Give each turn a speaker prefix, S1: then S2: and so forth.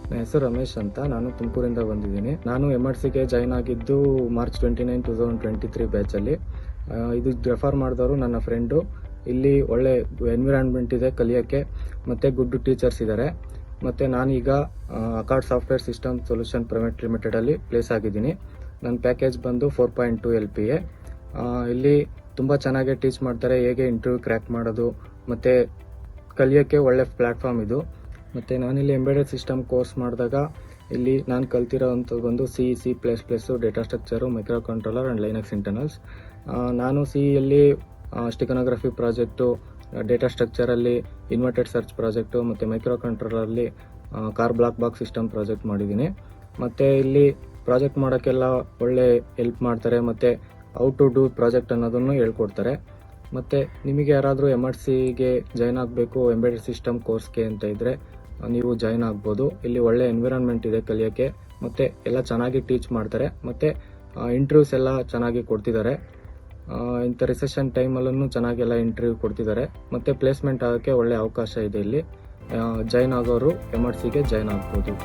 S1: ನನ್ನ ಹೆಸರು ರಮೇಶ್ ಅಂತ. ನಾನು ತುಮಕೂರಿಂದ ಬಂದಿದ್ದೀನಿ. ನಾನು MRCಗೆ ಜಾಯ್ನ್ ಆಗಿದ್ದು ಮಾರ್ಚ್ 29, 2023 ಬ್ಯಾಚಲ್ಲಿ. ಇದು ರೆಫರ್ ಮಾಡಿದವರು ನನ್ನ ಫ್ರೆಂಡು. ಇಲ್ಲಿ ಒಳ್ಳೆ ಎನ್ವಿರಾನ್ಮೆಂಟ್ ಇದೆ ಕಲಿಯೋಕ್ಕೆ, ಮತ್ತು ಗುಡ್ ಟೀಚರ್ಸ್ ಇದ್ದಾರೆ. ಮತ್ತು ನಾನೀಗ Accord software system solution private ಲಿಮಿಟೆಡಲ್ಲಿ ಪ್ಲೇಸ್ ಆಗಿದ್ದೀನಿ. ನನ್ನ ಪ್ಯಾಕೇಜ್ ಬಂದು 4.2 LPA. ಇಲ್ಲಿ ತುಂಬ ಚೆನ್ನಾಗಿ ಟೀಚ್ ಮಾಡ್ತಾರೆ, ಹೇಗೆ ಇಂಟರ್ವ್ಯೂ ಕ್ರ್ಯಾಕ್ ಮಾಡೋದು ಮತ್ತು ಕಲಿಯೋಕ್ಕೆ ಒಳ್ಳೆ ಪ್ಲ್ಯಾಟ್ಫಾರ್ಮ್ ಇದು. ಮತ್ತು ನಾನಿಲ್ಲಿ ಎಂಬೆಡೆಡ್ ಸಿಸ್ಟಮ್ ಕೋರ್ಸ್ ಮಾಡಿದಾಗ ಇಲ್ಲಿ ನಾನು ಕಲ್ತಿರೋವಂಥದ್ದು ಬಂದು C++, data structure, micro controller and Linux internals. ನಾನು ಸಿಯಲ್ಲಿ ಸ್ಟಿಕನೋಗ್ರಫಿ ಪ್ರಾಜೆಕ್ಟು, ಡೇಟಾ ಸ್ಟ್ರಕ್ಚರಲ್ಲಿ ಇನ್ವರ್ಟೆಡ್ ಸರ್ಚ್ ಪ್ರಾಜೆಕ್ಟು ಮತ್ತು ಮೈಕ್ರೋ ಕಂಟ್ರೋಲರಲ್ಲಿ car black box system project ಮಾಡಿದ್ದೀನಿ. ಮತ್ತು ಇಲ್ಲಿ ಪ್ರಾಜೆಕ್ಟ್ ಮಾಡೋಕ್ಕೆಲ್ಲ ಒಳ್ಳೆ ಹೆಲ್ಪ್ ಮಾಡ್ತಾರೆ ಮತ್ತು ಹೌ ಟು ಡೂ ಪ್ರಾಜೆಕ್ಟ್ ಅನ್ನೋದನ್ನು ಹೇಳ್ಕೊಡ್ತಾರೆ. ಮತ್ತು ನಿಮಗೆ ಯಾರಾದರೂ MRCಗೆ ಜಾಯ್ನ್ ಆಗಬೇಕು ಎಂಬೆಡೆಡ್ ಸಿಸ್ಟಮ್ ಕೋರ್ಸ್ಗೆ ಅಂತ ಇದ್ದರೆ ನೀವು ಜಾಯ್ನ್ ಆಗ್ಬೋದು. ಇಲ್ಲಿ ಒಳ್ಳೆ ಎನ್ವಿರಾನ್ಮೆಂಟ್ ಇದೆ ಕಲಿಯೋಕ್ಕೆ, ಮತ್ತು ಎಲ್ಲ ಚೆನ್ನಾಗಿ ಟೀಚ್ ಮಾಡ್ತಾರೆ, ಮತ್ತು ಇಂಟರ್ವ್ಯೂಸ್ ಎಲ್ಲ ಚೆನ್ನಾಗಿ ಕೊಡ್ತಿದ್ದಾರೆ. ಇಂಥ ರಿಸೆಷನ್ ಟೈಮಲ್ಲೂ ಚೆನ್ನಾಗೆಲ್ಲ ಇಂಟರ್ವ್ಯೂ ಕೊಡ್ತಿದ್ದಾರೆ, ಮತ್ತು ಪ್ಲೇಸ್ಮೆಂಟ್ ಆಗೋಕ್ಕೆ ಒಳ್ಳೆ ಅವಕಾಶ ಇದೆ ಇಲ್ಲಿ. ಜಾಯ್ನ್ ಆಗೋರು MRCಗೆ ಜಾಯ್ನ್ ಆಗ್ಬೋದು.